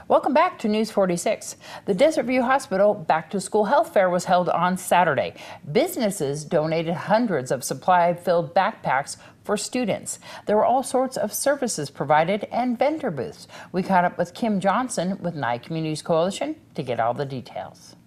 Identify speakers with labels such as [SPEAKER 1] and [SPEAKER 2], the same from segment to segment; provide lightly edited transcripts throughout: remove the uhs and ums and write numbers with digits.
[SPEAKER 1] Welcome back to News 46. The Desert View Hospital Back to School Health Fair was held on Saturday. Businesses donated hundreds of supply-filled backpacks for students. There were all sorts of services provided and vendor booths. We caught up with Kim Johnson with Nye Communities Coalition to get all the details.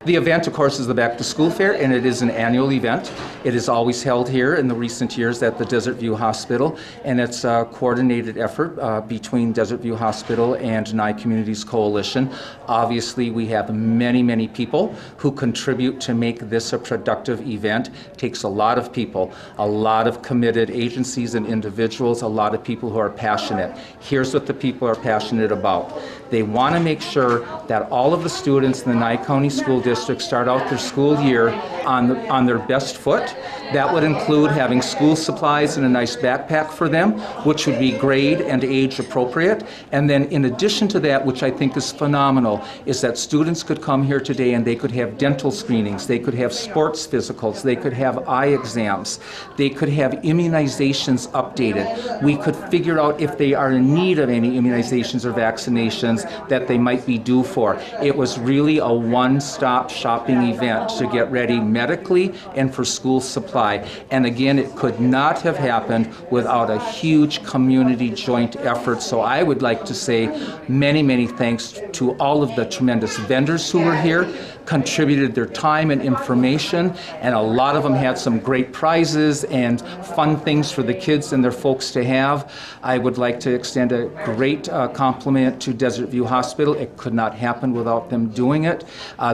[SPEAKER 2] The event, of course, is the Back to School Fair, and it is an annual event. It is always held here in the recent years at the Desert View Hospital, and it's a coordinated effort between Desert View Hospital and Nye Communities Coalition. Obviously, we have many people who contribute to make this a productive event. It takes a lot of people, a lot of committed agencies and individuals, a lot of people who are passionate. Here's what the people are passionate about. They want to make sure that all of the students in the Nye County School District start out their school year on their best foot. That would include having school supplies and a nice backpack for them, which would be grade and age appropriate. And then in addition to that, which I think is phenomenal, is that students could come here today and they could have dental screenings, they could have sports physicals, they could have eye exams, they could have immunizations updated. We could figure out if they are in need of any immunizations or vaccinations that they might be due for. It was really a one-stop shopping event to get ready medically and for school supply. And again, it could not have happened without a huge community joint effort. So I would like to say many thanks to all of the tremendous vendors who were here, contributed their time and information, and a lot of them had some great prizes and fun things for the kids and their folks to have. I would like to extend a great compliment to Desert View Hospital. It could not happen without them doing it.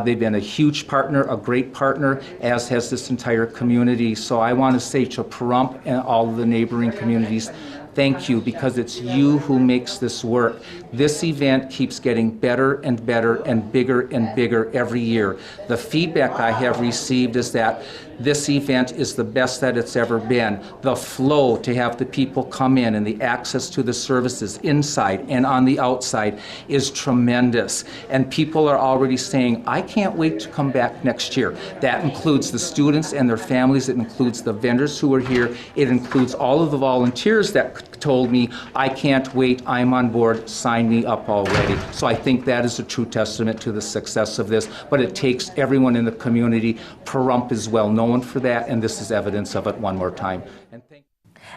[SPEAKER 2] They've been a huge partner, a great partner, as has this entire community. So I want to say to Pahrump and all of the neighboring communities, thank you, because it's you who makes this work. This event keeps getting better and better and bigger every year. The feedback I have received is that this event is the best that it's ever been. The flow to have the people come in and the access to the services inside and on the outside is tremendous. And people are already saying, I can't wait to come back next year. That includes the students and their families. It includes the vendors who are here. It includes all of the volunteers that told me, I can't wait, I'm on board, sign me up already. So I think that is a true testament to the success of this. But it takes everyone in the community. Pahrump is well known for that, and this is evidence of it one more time. And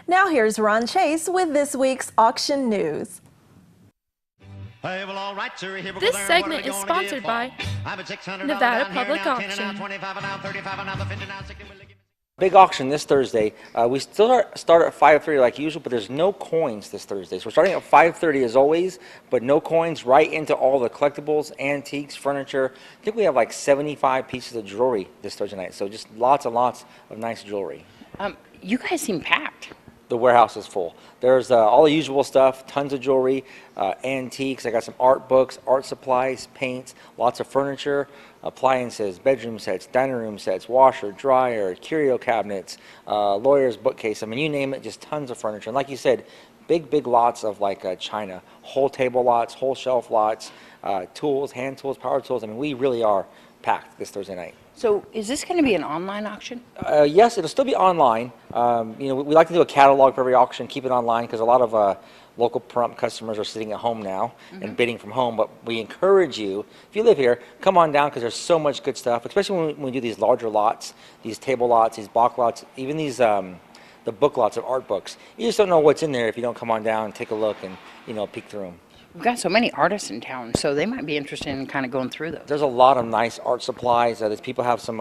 [SPEAKER 3] now here's Ron Chase with this week's auction news.
[SPEAKER 4] This segment is sponsored by Nevada Public Auction.
[SPEAKER 5] Big auction this Thursday. We still start at 5:30 like usual, but there's no coins this Thursday. So we're starting at 5:30 as always, but no coins, right into all the collectibles, antiques, furniture. I think we have like 75 pieces of jewelry this Thursday night. So just lots and lots of nice jewelry.
[SPEAKER 1] You guys seem packed.
[SPEAKER 5] The warehouse is full. There's all the usual stuff, tons of jewelry, antiques. I got some art books, art supplies, paints, lots of furniture, appliances, bedroom sets, dining room sets, washer, dryer, curio cabinets, lawyer's bookcase. I mean, you name it, just tons of furniture. And like you said, big lots of like china, whole table lots, whole shelf lots, tools, hand tools, power tools. I mean, we really are packed this Thursday night.
[SPEAKER 1] So is this going to be an online auction?
[SPEAKER 5] Yes, it'll still be online. You know, we like to do a catalog for every auction, keep it online, because a lot of local Pahrump customers are sitting at home now and bidding from home. But we encourage you, if you live here, come on down, because there's so much good stuff, especially when we do these larger lots, these table lots, these block lots, even these the book lots of art books. You just don't know what's in there if you don't come on down and take a look and, you know, peek through them.
[SPEAKER 1] We've got so many artists in town, so they might be interested in kind of going through those.
[SPEAKER 5] There's a lot of nice art supplies. There's people have some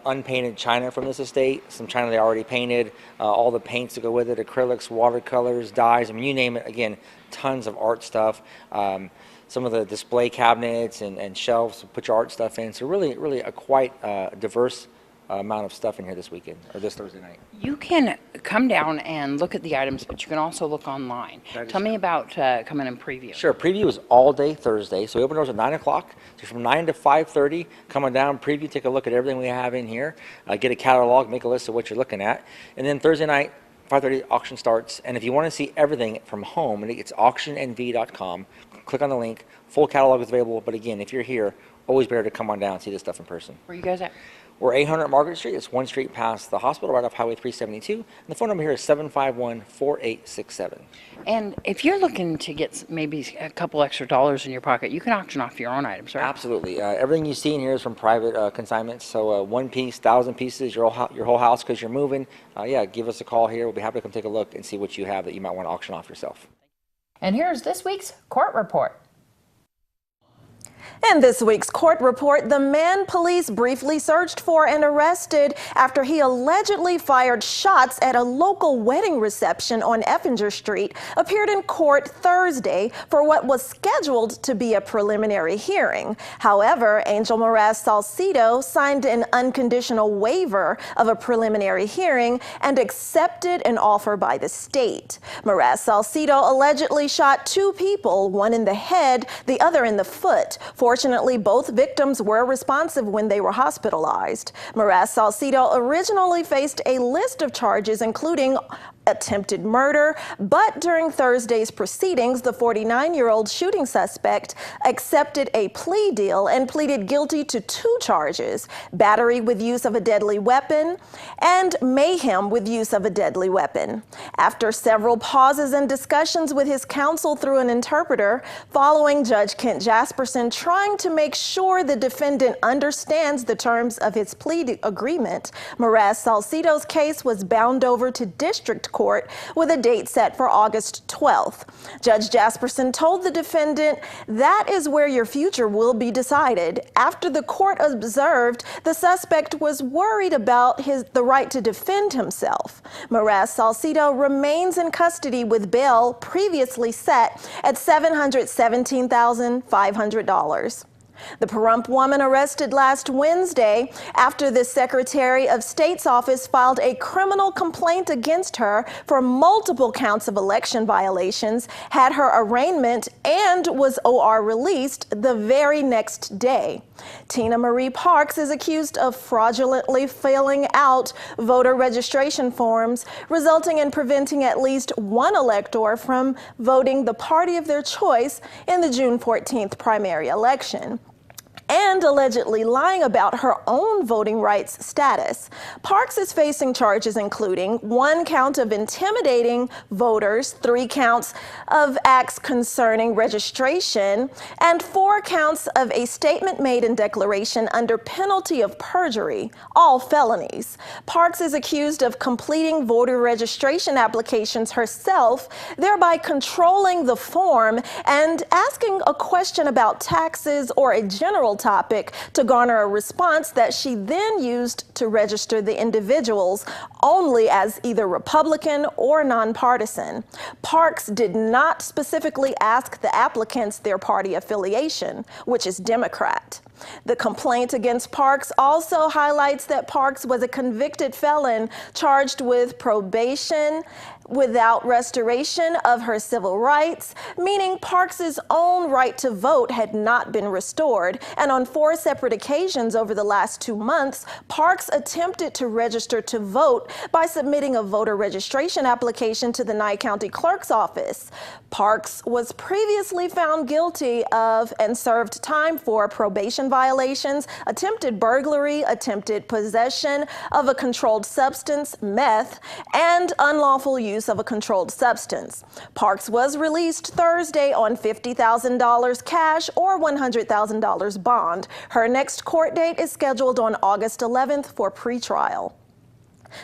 [SPEAKER 5] unpainted china from this estate, some china they already painted, all the paints to go with it, acrylics, watercolors, dyes, I mean, you name it. Again, tons of art stuff. Some of the display cabinets and shelves to put your art stuff in. So really a quite diverse amount of stuff in here this weekend, or this Thursday night.
[SPEAKER 1] You can come down and look at the items, but you can also look online. Tell me about coming and preview.
[SPEAKER 5] Sure, preview is all day Thursday, so we open doors at 9 o'clock. So from 9 to 5:30, come on down, preview, take a look at everything we have in here, get a catalog, make a list of what you're looking at, and then Thursday night, 5:30, auction starts. And if you want to see everything from home, it's auctionnv.com. Click on the link. Full catalog is available, but again, if you're here, always better to come on down and see this stuff in person.
[SPEAKER 1] Where are you guys at?
[SPEAKER 5] We're 800 Market Street. It's one street past the hospital, right off Highway 372. And the phone number here is 751-4867.
[SPEAKER 1] And if you're looking to get maybe a couple extra dollars in your pocket, you can auction off your own items, right?
[SPEAKER 5] Absolutely. Everything you see in here is from private consignments. So one piece, 1,000 pieces, your whole house because you're moving. Yeah, give us a call here. We'll be happy to come take a look and see what you have that you might want to auction off yourself.
[SPEAKER 1] And here's this week's court report.
[SPEAKER 3] In this week's court report, the man police briefly searched for and arrested after he allegedly fired shots at a local wedding reception on Effinger Street appeared in court Thursday for what was scheduled to be a preliminary hearing. However, Angel Moraz-Salcido signed an unconditional waiver of a preliminary hearing and accepted an offer by the state. Moraz-Salcido allegedly shot two people, one in the head, the other in the foot. Fortunately, both victims were responsive when they were hospitalized. Moraz-Salcido originally faced a list of charges, including attempted murder, but during Thursday's proceedings, the 49-year-old shooting suspect accepted a plea deal and pleaded guilty to two charges: battery with use of a deadly weapon and mayhem with use of a deadly weapon. After several pauses and discussions with his counsel through an interpreter, following Judge Kent Jasperson trying to make sure the defendant understands the terms of his plea agreement, Moraz-Salcido's case was bound over to district court with a date set for August 12th. Judge Jasperson told the defendant, "That is where your future will be decided." After the court observed, the suspect was worried about the right to defend himself. Moraz-Salcido remains in custody with bail previously set at $717,500. The Pahrump woman arrested last Wednesday after the Secretary of State's office filed a criminal complaint against her for multiple counts of election violations, had her arraignment, and was OR released the very next day. Tina Marie Parks is accused of fraudulently filling out voter registration forms, resulting in preventing at least one elector from voting the party of their choice in the June 14th primary election, and allegedly lying about her own voting rights status. Parks is facing charges including 1 count of intimidating voters, 3 counts of acts concerning registration, and 4 counts of a statement made in declaration under penalty of perjury, all felonies. Parks is accused of completing voter registration applications herself, thereby controlling the form and asking a question about taxes or a general topic to garner a response that she then used to register the individuals only as either Republican or nonpartisan. Parks did not specifically ask the applicants their party affiliation, which is Democrat. The complaint against Parks also highlights that Parks was a convicted felon charged with probation without restoration of her civil rights, meaning Parks's own right to vote had not been restored. And on 4 separate occasions over the last 2 months, Parks attempted to register to vote by submitting a voter registration application to the Nye County Clerk's office. Parks was previously found guilty of and served time for probation violations, attempted burglary, attempted possession of a controlled substance, meth, and unlawful use of a controlled substance. Parks was released Thursday on $50,000 cash or $100,000 bond. Her next court date is scheduled on August 11th for pretrial.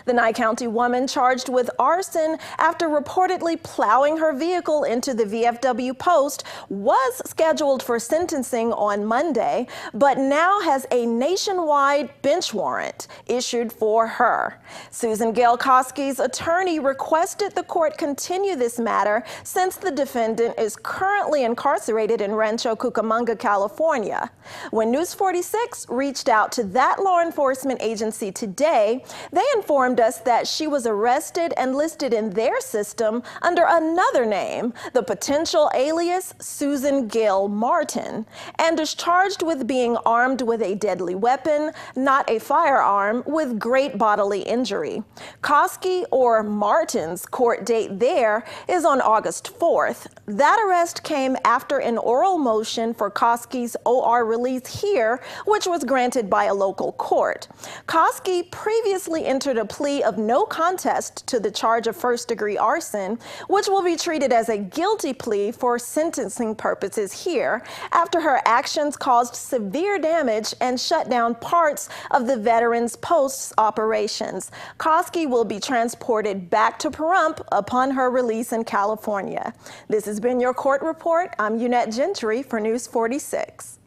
[SPEAKER 3] The Nye County woman charged with arson after reportedly plowing her vehicle into the VFW post was scheduled for sentencing on Monday, but now has a nationwide bench warrant issued for her. Susan Gail Koski's attorney requested the court continue this matter since the defendant is currently incarcerated in Rancho Cucamonga, California. When News 46 reached out to that law enforcement agency today, they informed informed us that she was arrested and listed in their system under another name, the potential alias Susan Gail Martin, and is charged with being armed with a deadly weapon, not a firearm, with great bodily injury. Koski, or Martin's, court date there is on August 4th. That arrest came after an oral motion for Koski's OR release here, which was granted by a local court. Koski previously entered a plea of no contest to the charge of first-degree arson, which will be treated as a guilty plea for sentencing purposes here, after her actions caused severe damage and shut down parts of the Veterans Post's operations. Koski will be transported back to Pahrump upon her release in California. This has been your court report. I'm Eunette Gentry for News 46.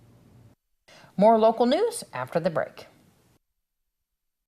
[SPEAKER 1] More local news after the break.